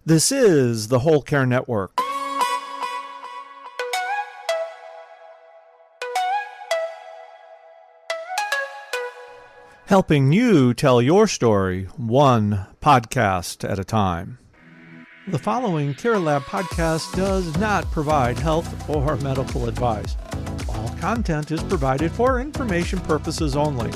This is the Whole Care Network. Helping you tell your story one podcast at a time. The following CareLab podcast does not provide health or medical advice. All content is provided for information purposes only.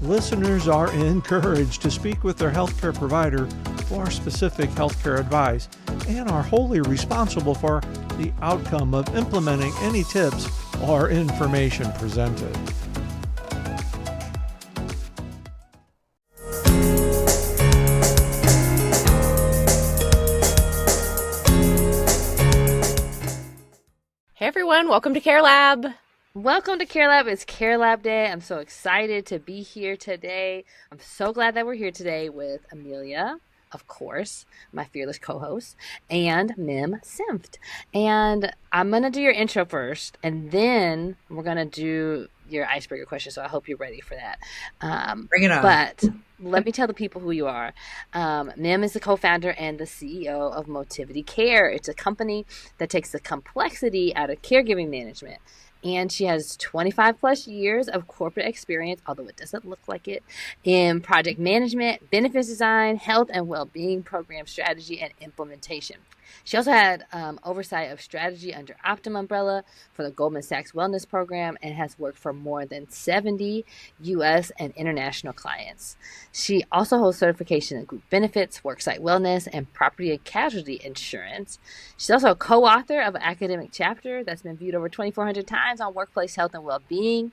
Listeners are encouraged to speak with their healthcare provider for specific healthcare advice and are wholly responsible for the outcome of implementing any tips or information presented. Hey everyone, welcome to CareLab. Welcome to CareLab. It's CareLab Day. I'm so excited to be here today. I'm so glad that we're here today with Emilia, of course, my fearless co-host, and Mim Senft. And I'm going to do your intro first, and then we're going to do your icebreaker question, so I hope you're ready for that. Bring it on. But let me tell the people who you are. Mim is the co-founder and the CEO of Motivity Care. It's a company that takes the complexity out of caregiving management. And she has 25 plus years of corporate experience, although it doesn't look like it, in project management, benefits design, health and well-being program strategy, and implementation. She also had oversight of strategy under Optum umbrella for the Goldman Sachs Wellness Program and has worked for more than 70 U.S. and international clients. She also holds certification in group benefits, worksite wellness, and property and casualty insurance. She's also a co-author of an academic chapter that's been viewed over 2,400 times on workplace health and well-being.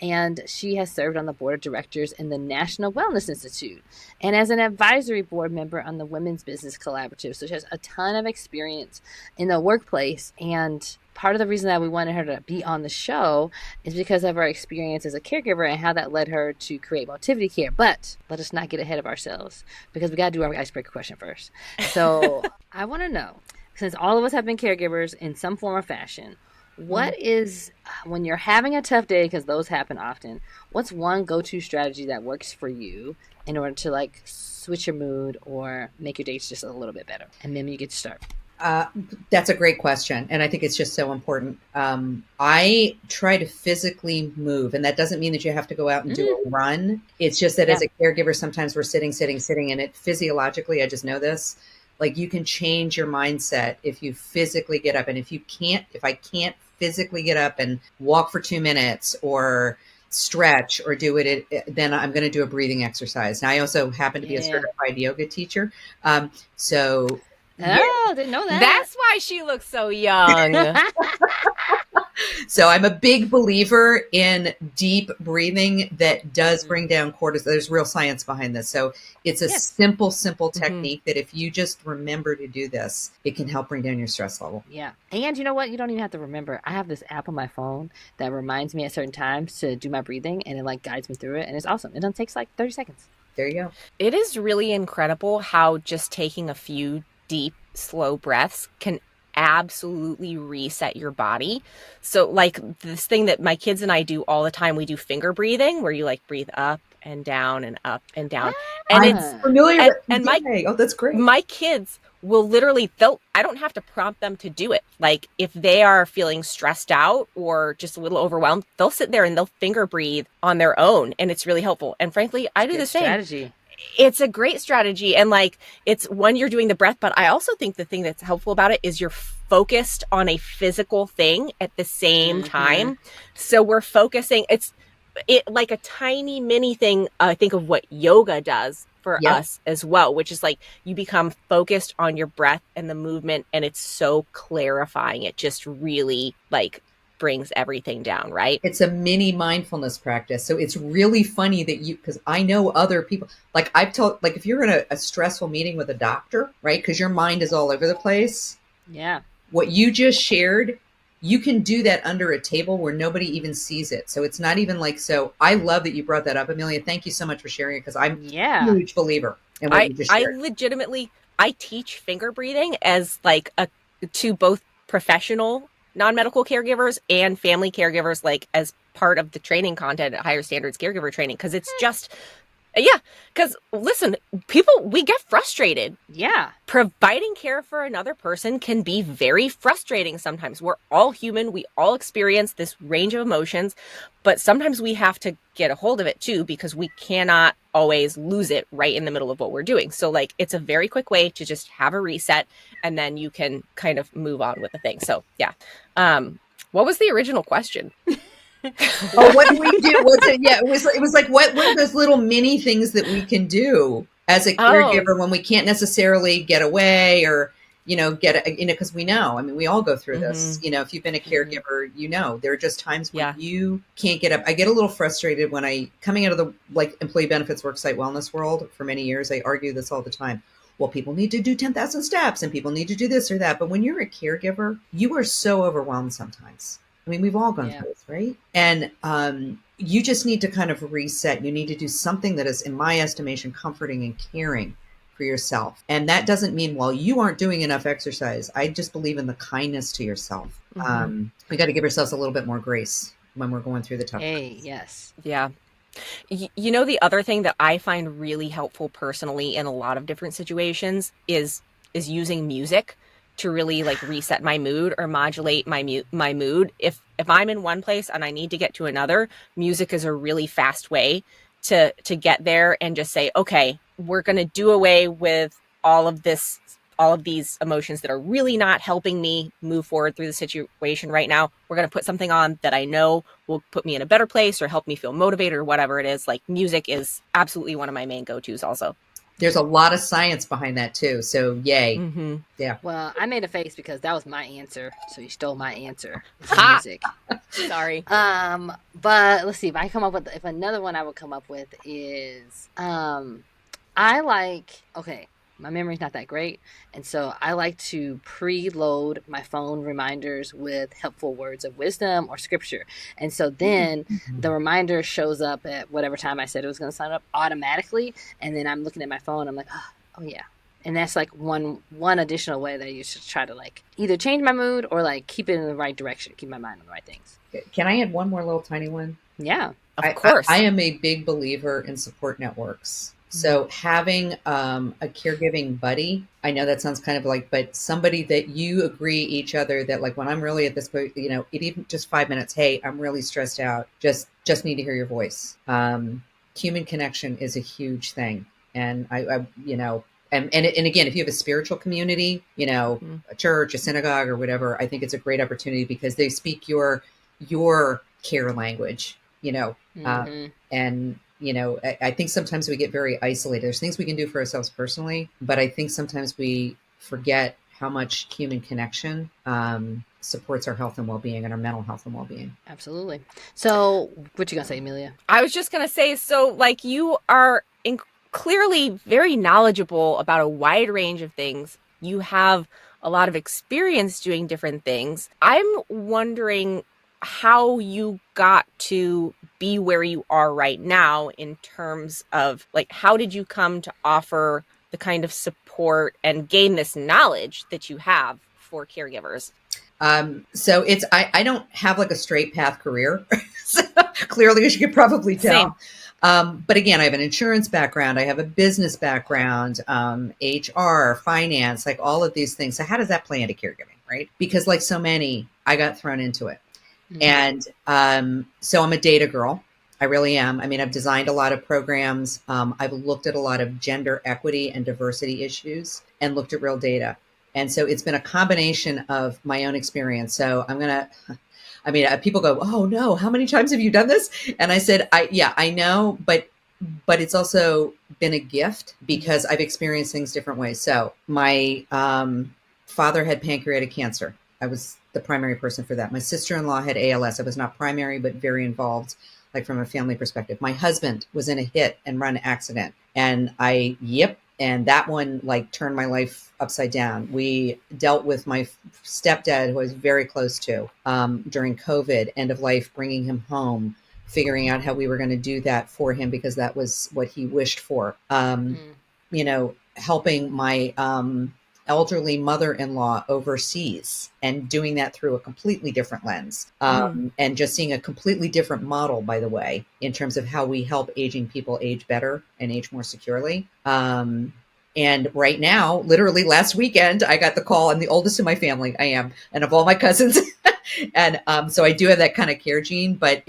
And she has served on the board of directors in the National Wellness Institute and as an advisory board member on the Women's Business Collaborative. So she has a ton of experience in the workplace. And part of the reason that we wanted her to be on the show is because of her experience as a caregiver and how that led her to create Motivity Care. But let us not get ahead of ourselves because we got to do our icebreaker question first. So I want to know, since all of us have been caregivers in some form or fashion, what is, when you're having a tough day, because those happen often, what's one go-to strategy that works for you in order to like switch your mood or make your days just a little bit better? And Mim, you get to start. That's a great question. And I think it's just so important. I try to physically move, and that doesn't mean that you have to go out and do a run. It's just that as a caregiver, sometimes we're sitting, and it physiologically, I just know this, like you can change your mindset if you physically get up. And if I can't physically get up and walk for 2 minutes or stretch or do it, then I'm going to do a breathing exercise. Now, I also happen to be a certified yoga teacher. Didn't know that. That's why she looks so young. So I'm a big believer in deep breathing that does bring down cortisol. There's real science behind this. So it's a simple technique that if you just remember to do this, it can help bring down your stress level. Yeah. And you know what? You don't even have to remember. I have this app on my phone that reminds me at certain times to do my breathing, and it like guides me through it. And it's awesome. It only takes like 30 seconds. There you go. It is really incredible how just taking a few deep, slow breaths can absolutely reset your body. So like this thing that my kids and I do all the time, we do finger breathing where you like breathe up and down and up and down. And it's familiar. And that's great. My kids will literally, I don't have to prompt them to do it. Like if they are feeling stressed out or just a little overwhelmed, they'll sit there and they'll finger breathe on their own. And it's really helpful. And frankly, I do the same. Strategy. It's a great strategy. And like, it's when you're doing the breath, but I also think the thing that's helpful about it is you're focused on a physical thing at the same time. So we're focusing, it's like a tiny mini thing. I think of what yoga does for us as well, which is like you become focused on your breath and the movement. And it's so clarifying. It just really like brings everything down, right? It's a mini mindfulness practice. So it's really funny that because I know other people, like I've told, like if you're in a stressful meeting with a doctor, right? Because your mind is all over the place. Yeah. What you just shared, you can do that under a table where nobody even sees it. So it's not even like, so I love that you brought that up, Emilia. Thank you so much for sharing it because I'm a huge believer in what you just shared. I teach finger breathing as like to both professional non-medical caregivers and family caregivers, like as part of the training content at Higher Standards Caregiver Training, because it's just Yeah, because listen, we get frustrated. Yeah. Providing care for another person can be very frustrating sometimes. We're all human. We all experience this range of emotions, but sometimes we have to get a hold of it too, because we cannot always lose it right in the middle of what we're doing. So like, it's a very quick way to just have a reset, and then you can kind of move on with the thing. So yeah. What was the original question? Oh, what do we do? What's it? Yeah, it was like what are those little mini things that we can do as a Oh, caregiver when we can't necessarily get away or because we know. I mean, we all go through this. mhm, You know, if you've been a mhm. caregiver, you know there are just times when Yeah. you can't get up. I get a little frustrated when coming out of the like employee benefits worksite wellness world for many years. I argue this all the time. Well, people need to do 10,000 steps and people need to do this or that. But when you're a caregiver, you are so overwhelmed sometimes. I mean, we've all gone Yeah. through this, right? And you just need to kind of reset. You need to do something that is, in my estimation, comforting and caring for yourself. And that doesn't mean, well, you aren't doing enough exercise. I just believe in the kindness to yourself. Mhm. We got to give ourselves a little bit more grace when we're going through the tough Hey, times. yes. Yeah. You know, the other thing that I find really helpful personally in a lot of different situations is using music to really like reset my mood or modulate my mood. If I'm in one place and I need to get to another, music is a really fast way to get there and just say, okay, we're going to do away with all of these emotions that are really not helping me move forward through the situation right now. We're going to put something on that I know will put me in a better place or help me feel motivated or whatever it is. Like, music is absolutely one of my main go-tos also. There's a lot of science behind that too. So yay. Mm-hmm. Yeah. Well, I made a face because that was my answer. So you stole my answer. It's Ha! music. Sorry. But let's see if another one I would come up with is okay, my memory's not that great, and so I like to preload my phone reminders with helpful words of wisdom or scripture. And so then the reminder shows up at whatever time I said it was going to sign up automatically, and then I'm looking at my phone, I'm like, oh yeah. And that's like one additional way that I used to try to like either change my mood or like keep it in the right direction, keep my mind on the right things. Can I add one more little tiny one? Yeah. Of course. I am a big believer in support networks. So having a caregiving buddy, I know that sounds kind of like, but somebody that you agree each other that like when I'm really at this point, you know, it even just 5 minutes. Hey, I'm really stressed out. Just need to hear your voice. Human connection is a huge thing, and I you know, and again, if you have a spiritual community, you know, Mhm. a church, a synagogue, or whatever, I think it's a great opportunity because they speak your care language. You know, Mm-hmm. and you know, I think sometimes we get very isolated. There's things we can do for ourselves personally, but I think sometimes we forget how much human connection supports our health and well-being and our mental health and well-being. Absolutely. So, what you gonna say, Emilia? I was just going to say, so like you are clearly very knowledgeable about a wide range of things. You have a lot of experience doing different things. I'm wondering how you got to be where you are right now in terms of like, how did you come to offer the kind of support and gain this knowledge that you have for caregivers? So I don't have like a straight path career, so, clearly, as you could probably Same. tell. But again, I have an insurance background, I have a business background, HR, finance, like all of these things. So how does that play into caregiving, right? Because like so many, I got thrown into it. Mm-hmm. And so I'm a data girl. I really am. I mean, I've designed a lot of programs. I've looked at a lot of gender equity and diversity issues and looked at real data. And so it's been a combination of my own experience. So I mean, people go, oh no, how many times have you done this? And I said, I know, but it's also been a gift because I've experienced things different ways. So my father had pancreatic cancer. I was the primary person for that. My sister-in-law had ALS. I was not primary, but very involved, like from a family perspective. My husband was in a hit and run accident. And and that one like turned my life upside down. We dealt with my stepdad, who I was very close to during COVID, end of life, bringing him home, figuring out how we were going to do that for him because that was what he wished for. You know, helping my elderly mother-in-law overseas and doing that through a completely different lens. And just seeing a completely different model, by the way, in terms of how we help aging people age better and age more securely. And right now, literally last weekend, I got the call. I'm the oldest in my family. I am. And of all my cousins. And so I do have that kind of care gene, but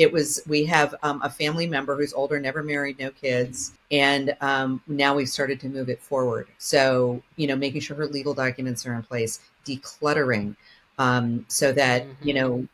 we have a family member who's older, never married, no kids. And now we've started to move it forward. So, making sure her legal documents are in place, decluttering, so that,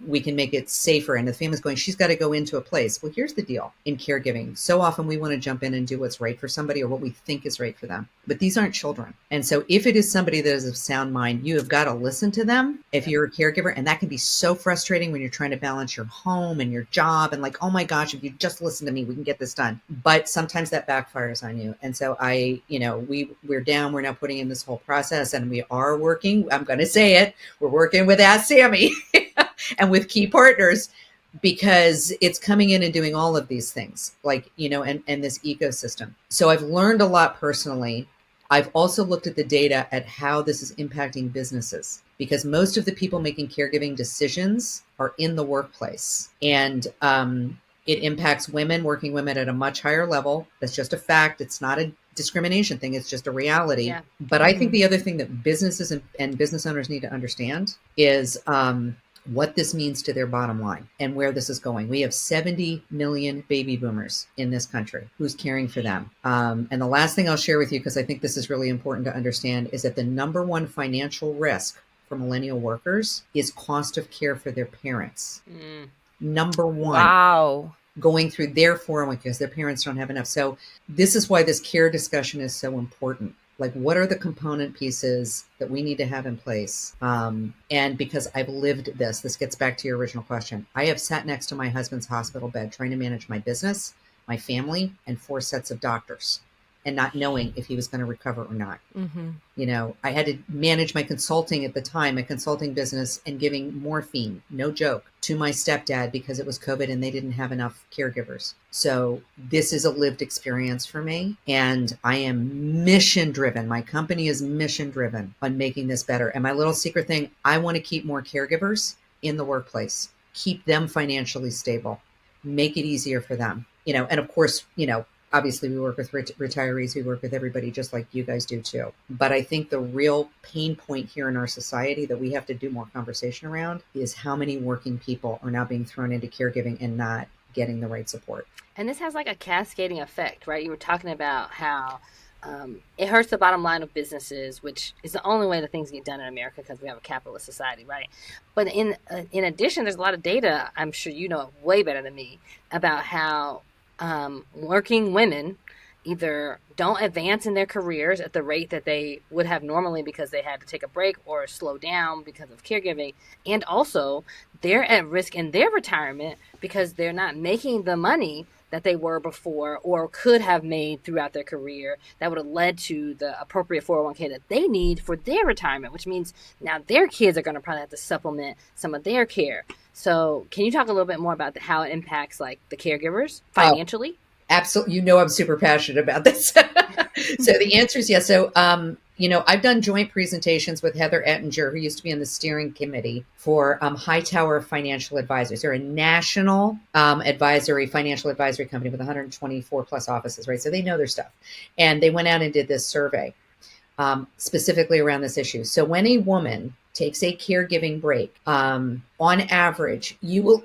we can make it safer. And the family's going, she's got to go into a place. Well, here's the deal in caregiving. So often we want to jump in and do what's right for somebody or what we think is right for them. But these aren't children. And so if it is somebody that is of sound mind, you have got to listen to them if you're a caregiver. And that can be so frustrating when you're trying to balance your home and your job and like, oh my gosh, if you just listen to me, we can get this done. But sometimes that backfires on you. And so we're down, we're now putting in this whole process and we are working. I'm going to say it. We're working with Ask Sammy and with key partners because it's coming in and doing all of these things and this ecosystem. So I've learned a lot personally. I've also looked at the data at how this is impacting businesses because most of the people making caregiving decisions are in the workplace and it impacts working women at a much higher level. That's just a fact. It's not a discrimination thing. It's just a reality. Yeah. But I think the other thing that businesses and business owners need to understand is what this means to their bottom line and where this is going. We have 70 million baby boomers in this country. Who's caring for them? And the last thing I'll share with you, because I think this is really important to understand, is that the number one financial risk for millennial workers is cost of care for their parents. Number one. Wow. Going through their 401k because their parents don't have enough. So this is why this care discussion is so important. Like, what are the component pieces that we need to have in place? And because I've lived this gets back to your original question. I have sat next to my husband's hospital bed trying to manage my business, my family, and 4 sets of doctors and not knowing if he was going to recover or not. I had to manage my consulting at the time, my consulting business, and giving morphine, no joke, to my stepdad because it was COVID and they didn't have enough caregivers. So this is a lived experience for me. And I am mission driven. My company is mission driven on making this better. And my little secret thing, I want to keep more caregivers in the workplace, keep them financially stable, make it easier for them, and of course, obviously, we work with retirees. We work with everybody just like you guys do too. But I think the real pain point here in our society that we have to do more conversation around is how many working people are now being thrown into caregiving and not getting the right support. And this has like a cascading effect, right? You were talking about how it hurts the bottom line of businesses, which is the only way that things get done in America because we have a capitalist society, right? But in addition, there's a lot of data, I'm sure you know way better than me, about how working women either don't advance in their careers at the rate that they would have normally because they had to take a break or slow down because of caregiving. And also they're at risk in their retirement because they're not making the money that they were before or could have made throughout their career that would have led to the appropriate 401k that they need for their retirement, which means now their kids are going to probably have to supplement some of their care. So can you talk a little bit more about how it impacts like the caregivers financially? Absolutely. I'm super passionate about this. So the answer is yes. So, I've done joint presentations with Heather Ettinger, who used to be on the steering committee for Hightower Financial Advisors. They're a national financial advisory company with 124 plus offices, right? So they know their stuff. And they went out and did this survey specifically around this issue. So when a woman takes a caregiving break, on average, you will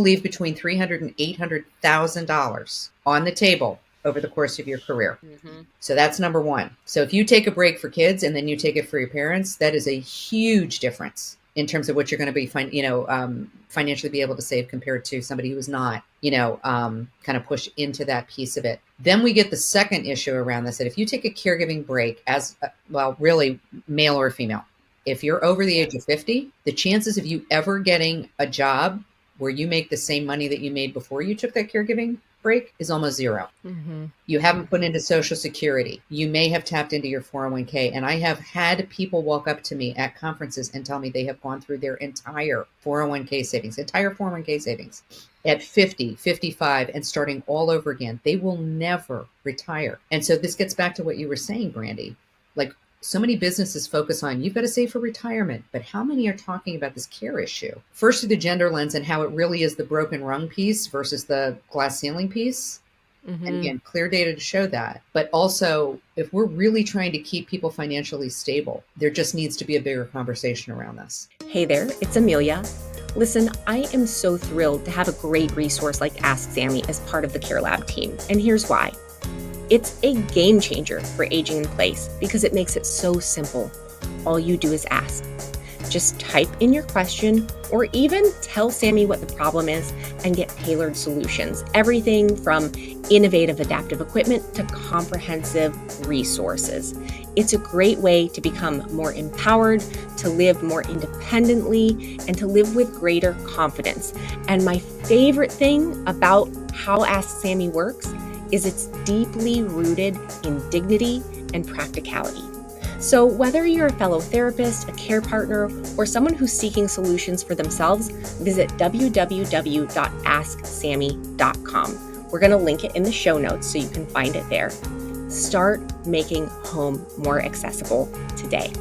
leave between $300,000 and $800,000 on the table over the course of your career. So that's number one. So if you take a break for kids and then you take it for your parents, that is a huge difference in terms of what you're going to be financially be able to save compared to somebody who is not, kind of pushed into that piece of it. Then we get the second issue around this, that if you take a caregiving break as, really male or female, if you're over the age of 50, the chances of you ever getting a job where you make the same money that you made before you took that caregiving break is almost zero. You haven't put into Social Security. You may have tapped into your 401k. And I have had people walk up to me at conferences and tell me they have gone through their entire 401k savings at 50, 55, and starting all over again. They will never retire. And so this gets back to what you were saying, Brandy. Like, so many businesses focus on, you've got to save for retirement, but how many are talking about this care issue? First, through the gender lens and how it really is the broken rung piece versus the glass ceiling piece. And again, clear data to show that. But also, if we're really trying to keep people financially stable, there just needs to be a bigger conversation around this. Hey there, it's Emilia. Listen, I am so thrilled to have a great resource like Ask Sammy as part of the CareLab team. And here's why. It's a game changer for aging in place because it makes it so simple. All you do is ask. Just type in your question or even tell Sammy what the problem is and get tailored solutions. Everything from innovative adaptive equipment to comprehensive resources. It's a great way to become more empowered, to live more independently, and to live with greater confidence. And my favorite thing about how Ask Sammy works is it's deeply rooted in dignity and practicality. So whether you're a fellow therapist, a care partner, or someone who's seeking solutions for themselves, visit www.asksammy.com. We're going to link it in the show notes so you can find it there. Start making home more accessible today.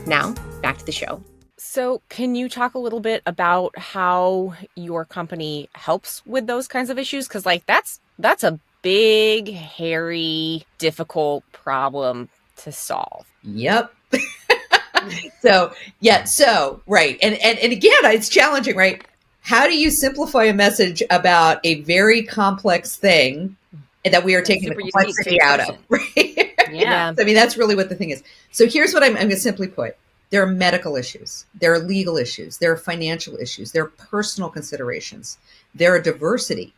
Now, back to the show. So can you talk a little bit about how your company helps with those kinds of issues? Because that's a big, hairy, difficult problem to solve. Yep. Right. And again, it's challenging, right? How do you simplify a message about a very complex thing that we are taking the complexity out of? Right? Yeah. I mean, that's really what the thing is. So here's what I'm going to simply put. There are medical issues. There are legal issues. There are financial issues. There are personal considerations. There are diversity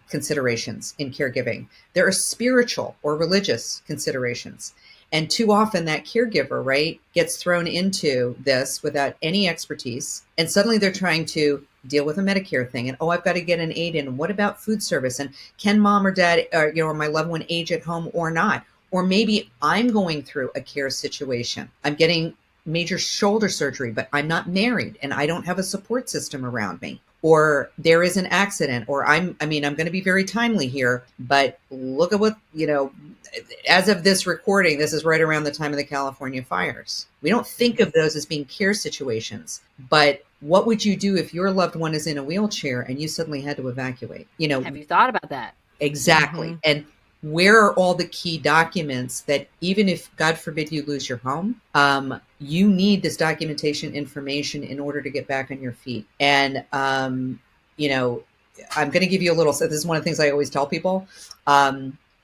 considerations in caregiving. There are spiritual or religious considerations. And too often that caregiver, right, gets thrown into this without any expertise. And suddenly they're trying to deal with a Medicare thing. And, I've got to get an aid in. And what about food service? And can mom or dad or my loved one age at home or not? Or maybe I'm going through a care situation. I'm getting major shoulder surgery, but I'm not married and I don't have a support system around me. Or there is an accident, or I'm going to be very timely here, but look at what, as of this recording, this is right around the time of the California fires. We don't think of those as being care situations, but what would you do if your loved one is in a wheelchair and you suddenly had to evacuate? Have you thought about that? Exactly. Mm-hmm. And where are all the key documents that even if, God forbid, you lose your home, you need this documentation information in order to get back on your feet. And, I'm going to give you a little, so this is one of the things I always tell people.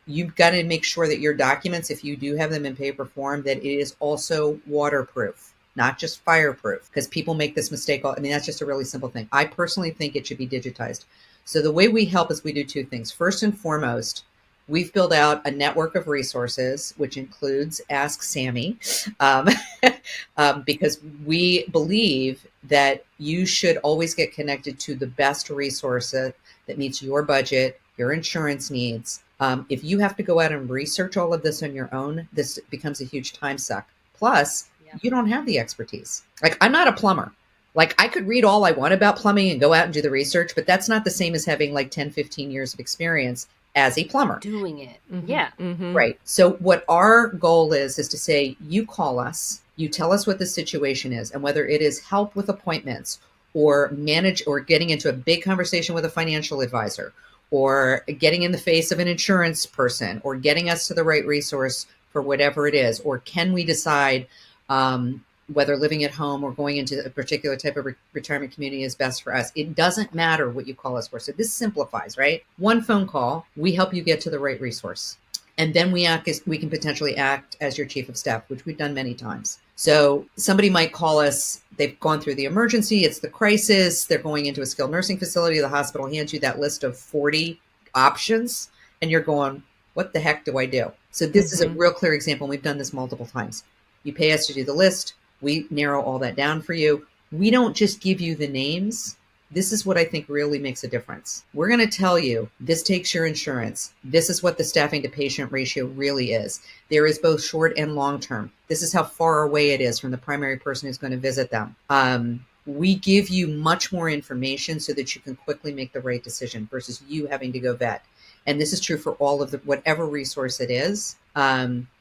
You've got to make sure that your documents, if you do have them in paper form, that it is also waterproof, not just fireproof, because people make this mistake. That's just a really simple thing. I personally think it should be digitized. So the way we help is we do two things. First and foremost, we've built out a network of resources, which includes Ask Sammy, because we believe that you should always get connected to the best resource that meets your budget, your insurance needs. If you have to go out and research all of this on your own, this becomes a huge time suck. Plus, you don't have the expertise. Like, I'm not a plumber. Like, I could read all I want about plumbing and go out and do the research, but that's not the same as having like 10, 15 years of experience as a plumber. Doing it. Mm-hmm. Yeah. Mm-hmm. Right. So what our goal is to say, you call us, you tell us what the situation is, and whether it is help with appointments or manage or getting into a big conversation with a financial advisor or getting in the face of an insurance person or getting us to the right resource for whatever it is, or can we decide whether living at home or going into a particular type of retirement community is best for us. It doesn't matter what you call us for. So this simplifies, right? One phone call, we help you get to the right resource. And then we can potentially act as your chief of staff, which we've done many times. So somebody might call us, they've gone through the emergency, it's the crisis, they're going into a skilled nursing facility, the hospital hands you that list of 40 options, and you're going, what the heck do I do? So this is a real clear example. We've done this multiple times. You pay us to do the list. We narrow all that down for you. We don't just give you the names. This is what I think really makes a difference. We're going to tell you, this takes your insurance. This is what the staffing to patient ratio really is. There is both short and long term. This is how far away it is from the primary person who's going to visit them. We give you much more information so that you can quickly make the right decision versus you having to go vet. And this is true for all of whatever resource it is.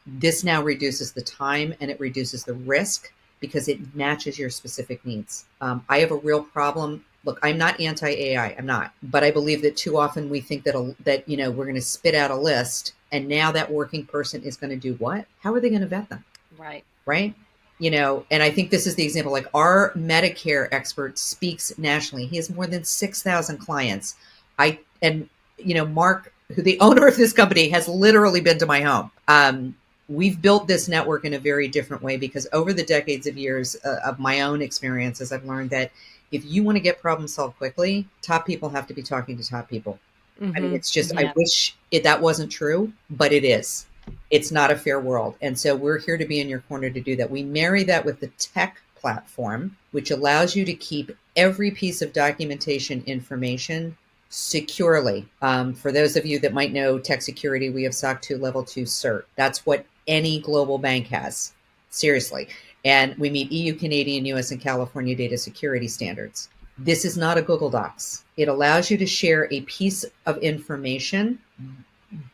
This now reduces the time and it reduces the risk because it matches your specific needs. I have a real problem. Look, I'm not anti-AI. I'm not, but I believe that too often we think that we're going to spit out a list, and now that working person is going to do what? How are they going to vet them? Right. Right. And I think this is the example. Like, our Medicare expert speaks nationally. He has more than 6,000 clients. Mark, who the owner of this company, has literally been to my home. We've built this network in a very different way because over the decades of years of my own experiences, I've learned that if you want to get problems solved quickly, top people have to be talking to top people. I mean, it's just, I wish that wasn't true, but it is. It's not a fair world. And so we're here to be in your corner to do that. We marry that with the tech platform, which allows you to keep every piece of documentation information securely. For those of you that might know tech security, we have SOC 2 Level 2 cert. That's what any global bank has. Seriously. And we meet EU, Canadian, US, and California data security standards. This is not a Google Docs. It allows you to share a piece of information,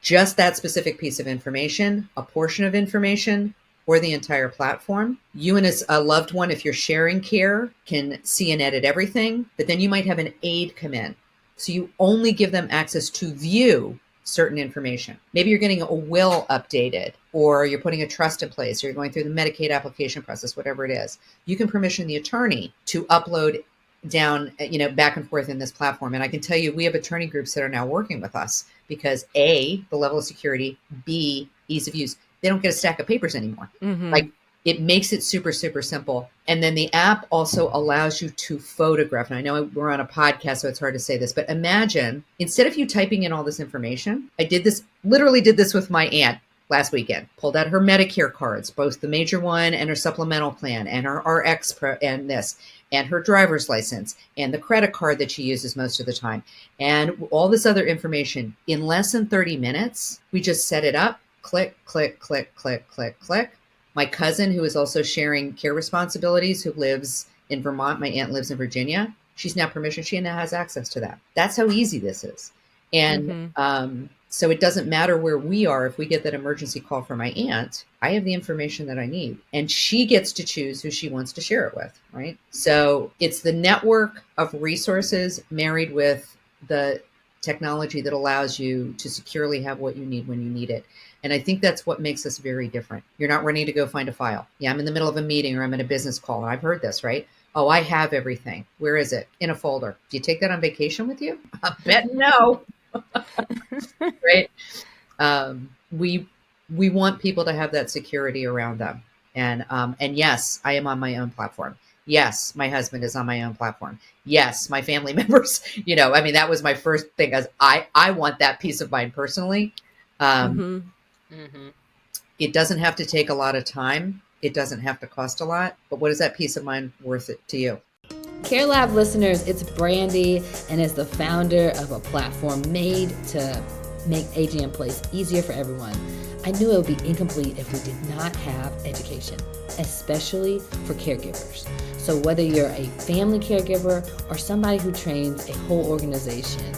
just that specific piece of information, a portion of information, or the entire platform. You and a loved one, if you're sharing care, can see and edit everything, but then you might have an aide come in. So you only give them access to view certain information. Maybe you're getting a will updated, or you're putting a trust in place, or you're going through the Medicaid application process, whatever it is. You can permission the attorney to upload down, back and forth in this platform. And I can tell you, we have attorney groups that are now working with us because A, the level of security, B, ease of use. They don't get a stack of papers anymore. Like, it makes it super, super simple. And then the app also allows you to photograph. And I know we're on a podcast, so it's hard to say this, but imagine, instead of you typing in all this information, literally did this with my aunt last weekend. Pulled out her Medicare cards, both the major one and her supplemental plan, and her RX and this, and her driver's license, and the credit card that she uses most of the time, and all this other information. In less than 30 minutes, we just set it up. Click, click, click, click, click, click. My cousin, who is also sharing care responsibilities, who lives in Vermont, my aunt lives in Virginia, she's now permission. She now has access to that. That's how easy this is. And so it doesn't matter where we are. If we get that emergency call from my aunt, I have the information that I need. And she gets to choose who she wants to share it with, right? So it's the network of resources married with the technology that allows you to securely have what you need when you need it. And I think that's what makes us very different. You're not running to go find a file. Yeah, I'm in the middle of a meeting or I'm in a business call. And I've heard this, right? Oh, I have everything. Where is it? In a folder. Do you take that on vacation with you? I bet no. Right? We want people to have that security around them. And yes, I am on my own platform. Yes, my husband is on my own platform. Yes, my family members, that was my first thing, as I want that peace of mind personally. It doesn't have to take a lot of time. It doesn't have to cost a lot. But what is that peace of mind worth it to you? CareLab listeners, it's Brandy, and is the founder of a platform made to make aging in place easier for everyone. I knew it would be incomplete if we did not have education, especially for caregivers. So whether you're a family caregiver or somebody who trains a whole organization,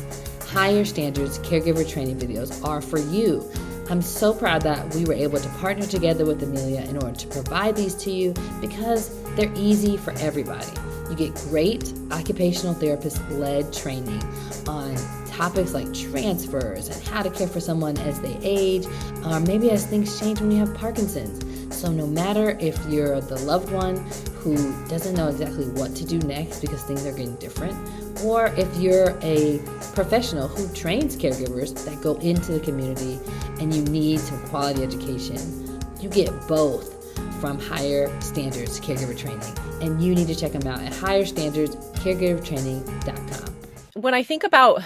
Higher Standards caregiver training videos are for you. I'm so proud that we were able to partner together with Emilia in order to provide these to you because they're easy for everybody. You get great occupational therapist-led training on topics like transfers and how to care for someone as they age, or maybe as things change when you have Parkinson's. So no matter if you're the loved one who doesn't know exactly what to do next because things are getting different, or if you're a professional who trains caregivers that go into the community and you need some quality education, you get both from Higher Standards Caregiver Training. And you need to check them out at higherstandardscaregivertraining.com. When I think about,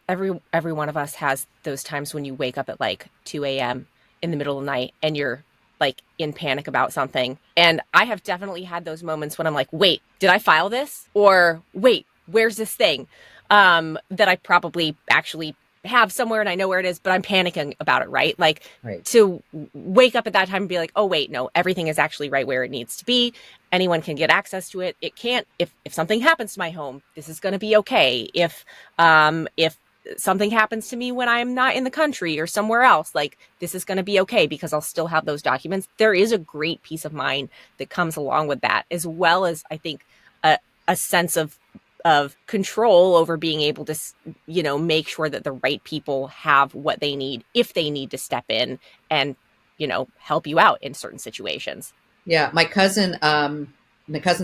every one of us has those times when you wake up at like 2 a.m. in the middle of the night and you're like in panic about something. And I have definitely had those moments when I'm like, wait, did I file this? Or wait, where's this thing that I probably actually have somewhere and I know where it is, but I'm panicking about it, right? Like to wake up at that time and be like, oh, wait, no, everything is actually right where it needs to be. Anyone can get access to it. It can't, if something happens to my home, this is going to be okay. If something happens to me when I'm not in the country or somewhere else, like this is going to be okay because I'll still have those documents. There is a great peace of mind that comes along with that, as well as I think a sense of control over being able to, make sure that the right people have what they need if they need to step in and, help you out in certain situations. Yeah, my cousin's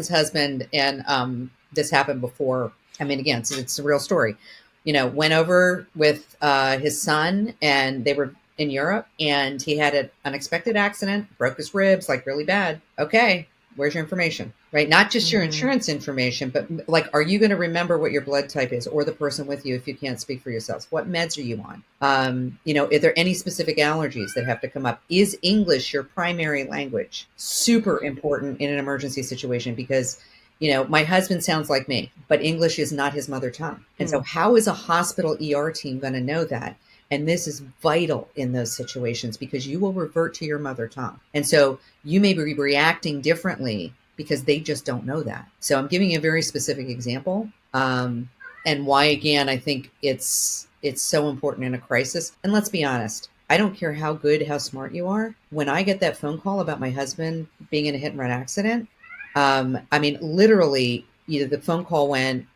husband, and this happened before. I mean, again, it's a real story. Went over with his son, and they were in Europe, and he had an unexpected accident, broke his ribs, like really bad. Okay, where's your information? Right? Not just your insurance information, but like, are you going to remember what your blood type is, or the person with you if you can't speak for yourselves? What meds are you on? Are there any specific allergies that have to come up? Is English your primary language? Super important in an emergency situation, because my husband sounds like me, but English is not his mother tongue. And so how is a hospital ER team going to know that? And this is vital in those situations, because you will revert to your mother tongue. And so you may be reacting differently because they just don't know that. So I'm giving you a very specific example. And why, again, I think it's so important in a crisis. And let's be honest, I don't care how good, how smart you are. When I get that phone call about my husband being in a hit and run accident, I mean, literally, the phone call went,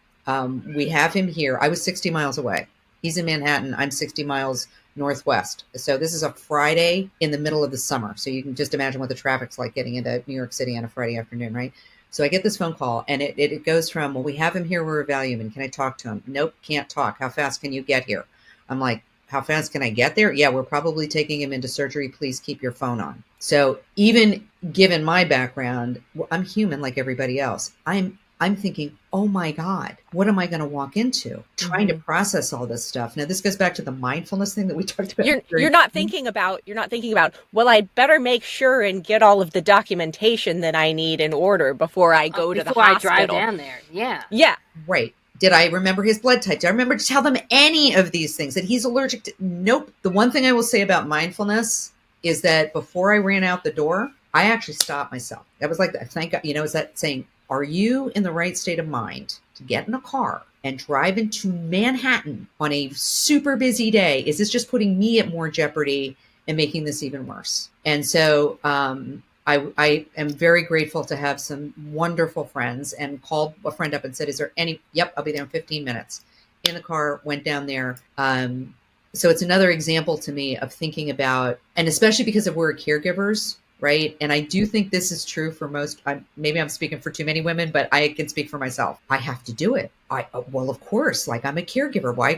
we have him here. I was 60 miles away. He's in Manhattan. I'm 60 miles northwest. So this is a Friday in the middle of the summer. So you can just imagine what the traffic's like getting into New York City on a Friday afternoon, right? So I get this phone call, and it goes from, well, we have him here. We're evaluating. Can I talk to him? Nope, can't talk. How fast can you get here? I'm like, how fast can I get there? Yeah, we're probably taking him into surgery. Please keep your phone on. So even given my background, I'm human like everybody else. I'm thinking, oh my God, what am I going to walk into? Trying to process all this stuff. Now, this goes back to the mindfulness thing that we talked about. You're not thinking about, well, I better make sure and get all of the documentation that I need in order before I go to the hospital. Before I drive down there. Yeah. Yeah. Right. Did I remember his blood type? Did I remember to tell them any of these things that he's allergic to? Nope. The one thing I will say about mindfulness is that before I ran out the door, I actually stopped myself. That was like, thank God, is that saying, are you in the right state of mind to get in a car and drive into Manhattan on a super busy day? Is this just putting me at more jeopardy and making this even worse? And so I am very grateful to have some wonderful friends, and called a friend up and said, is there any? Yep, I'll be there in 15 minutes. In the car, went down there. So it's another example to me of thinking about, and especially because of we're caregivers, right? And I do think this is true for most. Maybe I'm speaking for too many women, but I can speak for myself. I have to do it. Well, of course, like I'm a caregiver. Why,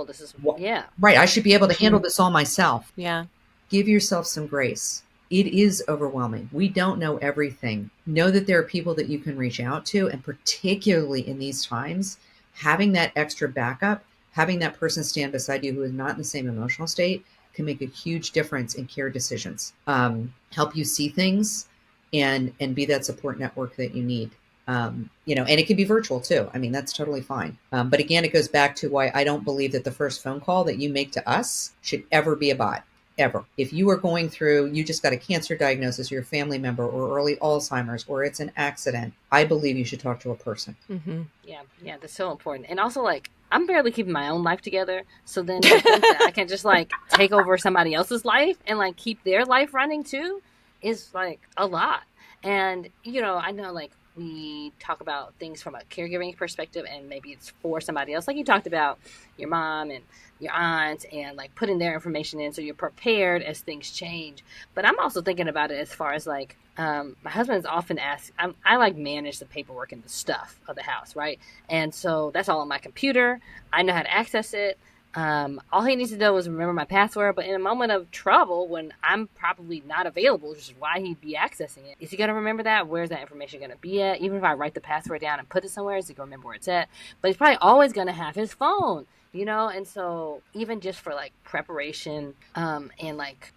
This is, yeah. Right. I should be able to handle this all myself. Yeah. Give yourself some grace. It is overwhelming. We don't know everything. Know that there are people that you can reach out to. And particularly in these times, having that extra backup, having that person stand beside you who is not in the same emotional state, can make a huge difference in care decisions. Help you see things and be that support network that you need. And it can be virtual too. I mean, that's totally fine. But again, it goes back to why I don't believe that the first phone call that you make to us should ever be a bot. Ever. If you are going through, you just got a cancer diagnosis, your family member, or early Alzheimer's, or it's an accident, I believe you should talk to a person. Mm-hmm. Yeah, that's so important. And also, like, I'm barely keeping my own life together, so then I can just like take over somebody else's life and like keep their life running too is like a lot. And I know like we talk about things from a caregiving perspective, and maybe it's for somebody else, like you talked about your mom and your aunt, and like putting their information in so you're prepared as things change. But I'm also thinking about it as far as like my husband is often asked, I like manage the paperwork and the stuff of the house, right? And so that's all on my computer. I know how to access it. All he needs to do is remember my password. But in a moment of trouble, when I'm probably not available, which is why he'd be accessing it, is he going to remember that? Where's that information going to be at? Even if I write the password down and put it somewhere, is he going to remember where it's at? But he's probably always going to have his phone. And so even just for like preparation, and like,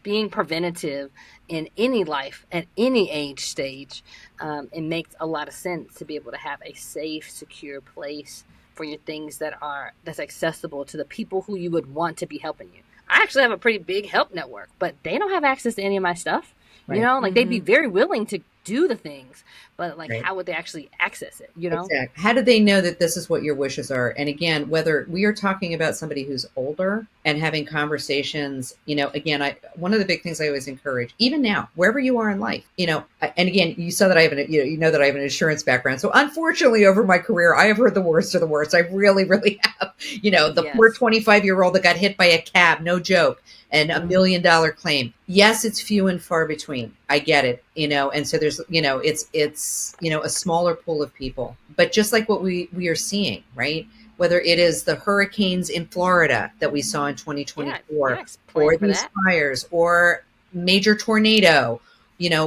being preventative in any life at any age stage, it makes a lot of sense to be able to have a safe, secure place for your things that's accessible to the people who you would want to be helping you. I actually have a pretty big help network, but they don't have access to any of my stuff. Right. Like they'd be very willing to do the things, but like, Right. how would they actually access it, you know? Exactly. How do they know that this is what your wishes are? And again, whether we are talking about somebody who's older and having conversations, again, one of the big things I always encourage, even now, wherever you are in life, and again, you saw that I have you know that I have an insurance background. So unfortunately, over my career, I have heard the worst of the worst. I really, really have. The poor Yes. 25-year-old that got hit by a cab, no joke, and $1 million claim. Yes, it's few and far between. I get it, and so there's, it's a smaller pool of people. But just like what we are seeing, right? Whether it is the hurricanes in Florida that we saw in Yeah. 2024, or Plan for these that. fires, or major tornado,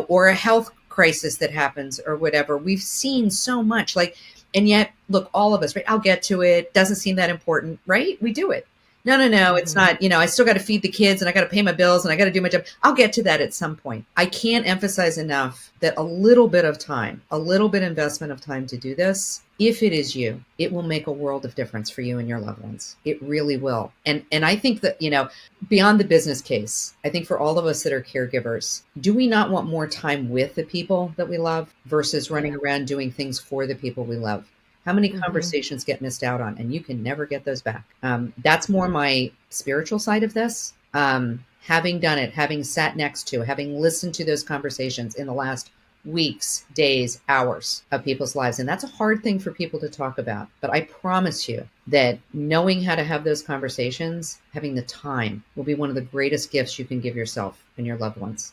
or a health crisis that happens, or whatever. We've seen so much, and yet, look, all of us, right? I'll get to it. Doesn't seem that important, right? We do it. No, it's not. I still got to feed the kids and I got to pay my bills and I got to do my job. I'll get to that at some point. I can't emphasize enough that a little bit of time, a little bit investment of time to do this, if it is you, it will make a world of difference for you and your loved ones. It really will. And I think that, beyond the business case, I think for all of us that are caregivers, do we not want more time with the people that we love versus running around doing things for the people we love? How many conversations get missed out on, and you can never get those back? That's more my spiritual side of this. Having done it, having sat next to, having listened to those conversations in the last weeks, days, hours of people's lives. And that's a hard thing for people to talk about. But I promise you that knowing how to have those conversations, having the time, will be one of the greatest gifts you can give yourself and your loved ones.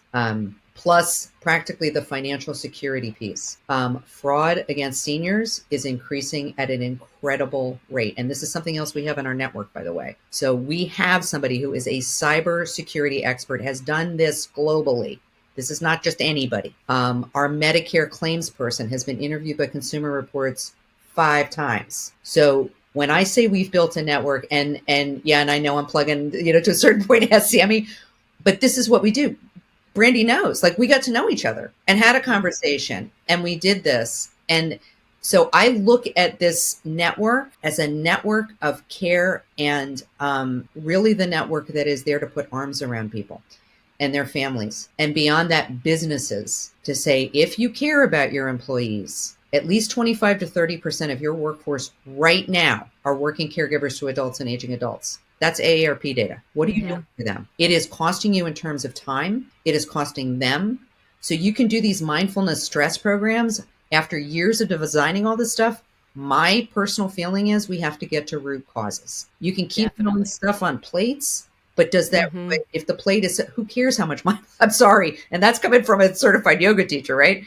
Plus practically the financial security piece. Fraud against seniors is increasing at an incredible rate. And this is something else we have in our network, by the way. So we have somebody who is a cyber security expert, has done this globally. This is not just anybody. Our Medicare claims person has been interviewed by Consumer Reports 5 times. So when I say we've built a network, and I know I'm plugging, to a certain point as Sammy, but this is what we do. Brandy knows, we got to know each other and had a conversation, and we did this. And so I look at this network as a network of care, and really the network that is there to put arms around people and their families. And beyond that, businesses, to say, if you care about your employees, at least 25 to 30% of your workforce right now are working caregivers to adults and aging adults. That's AARP data. What are you doing for them? It is costing you in terms of time. It is costing them. So you can do these mindfulness stress programs after years of designing all this stuff. My personal feeling is we have to get to root causes. You can keep throwing stuff on plates, but does that, if the plate is, who cares how much money? I'm sorry. And that's coming from a certified yoga teacher, right?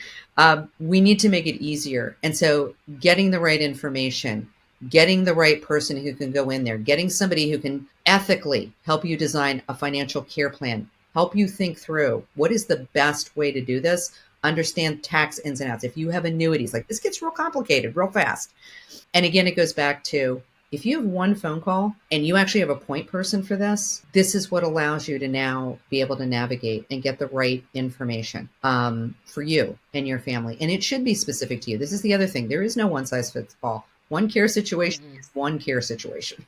We need to make it easier. And so getting the right information, getting the right person who can go in there, getting somebody who can ethically help you design a financial care plan, help you think through what is the best way to do this, understand tax ins and outs. If you have annuities, this gets real complicated real fast. And again, it goes back to, if you have one phone call and you actually have a point person for this, this is what allows you to now be able to navigate and get the right information for you and your family. And it should be specific to you. This is the other thing. There is no one size fits all. One care situation is one care situation.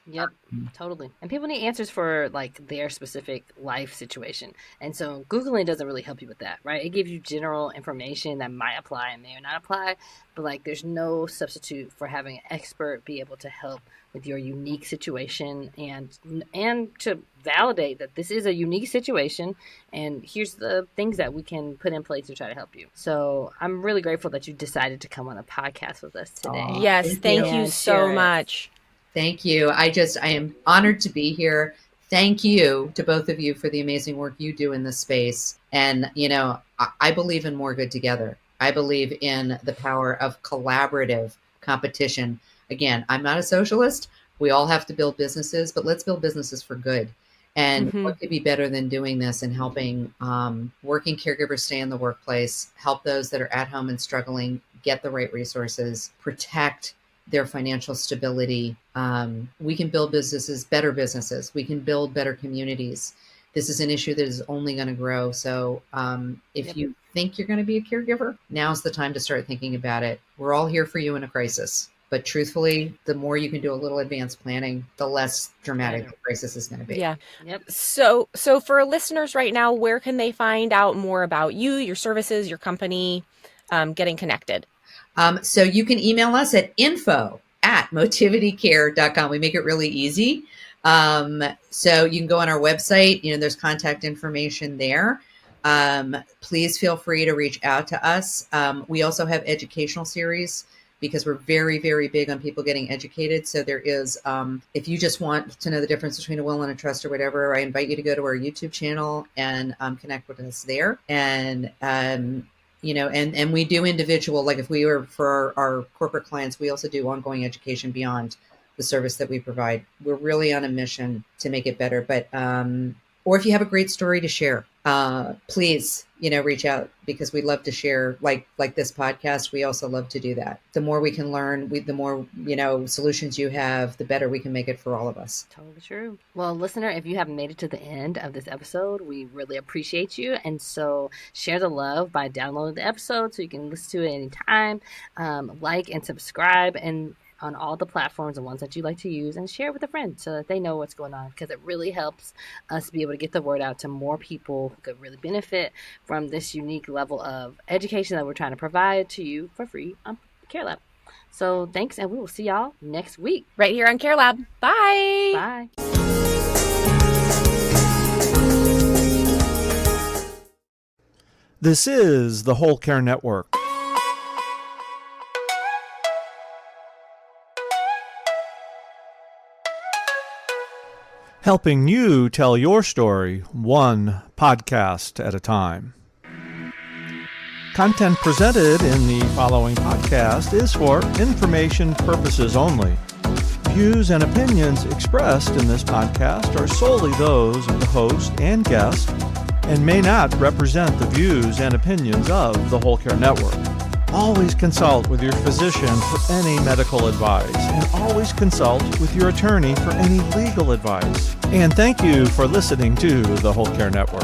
Yep, totally. And people need answers for their specific life situation. And so Googling doesn't really help you with that, right? It gives you general information that might apply and may or not apply, but there's no substitute for having an expert be able to help with your unique situation and to validate that this is a unique situation and here's the things that we can put in place to try to help you. So I'm really grateful that you decided to come on a podcast with us today. Yes, thank you so much. Thank you. I am honored to be here. Thank you to both of you for the amazing work you do in this space. And, I believe in more good together. I believe in the power of collaborative competition. Again, I'm not a socialist. We all have to build businesses, but let's build businesses for good. And what could be better than doing this and helping working caregivers stay in the workplace, help those that are at home and struggling get the right resources, protect their financial stability. We can build businesses, better businesses. We can build better communities. This is an issue that is only going to grow. So if you think you're going to be a caregiver, now's the time to start thinking about it. We're all here for you in a crisis, But truthfully, the more you can do a little advanced planning, the less dramatic the crisis is going to be. Yeah. Yep. So for listeners right now, where can they find out more about you, your services, your company, getting connected? So you can email us at info@motivitycare.com. We make it really easy. So you can go on our website, there's contact information there. Please feel free to reach out to us. We also have educational series because we're very, very big on people getting educated. So there is, if you just want to know the difference between a will and a trust or whatever, I invite you to go to our YouTube channel and connect with us there. And, and we do individual, like if we were for our corporate clients, we also do ongoing education beyond the service that we provide. We're really on a mission to make it better. But, or if you have a great story to share, please, reach out, because we love to share like this podcast. We also love to do that. The more we can learn, the more, solutions you have, the better we can make it for all of us. Totally true. Well, listener, if you have made it to the end of this episode, we really appreciate you. And so share the love by downloading the episode so you can listen to it anytime. Like and subscribe and on all the platforms, the ones that you like to use, and share with a friend so that they know what's going on, because it really helps us be able to get the word out to more people who could really benefit from this unique level of education that we're trying to provide to you for free on CareLab. So thanks, and we will see y'all next week. Right here on CareLab. Bye. Bye. This is the Whole Care Network. Helping you tell your story one podcast at a time. Content presented in the following podcast is for information purposes only. Views and opinions expressed in this podcast are solely those of the host and guest and may not represent the views and opinions of the Whole Care Network. Always consult with your physician for any medical advice, and always consult with your attorney for any legal advice. And thank you for listening to the Whole Care Network.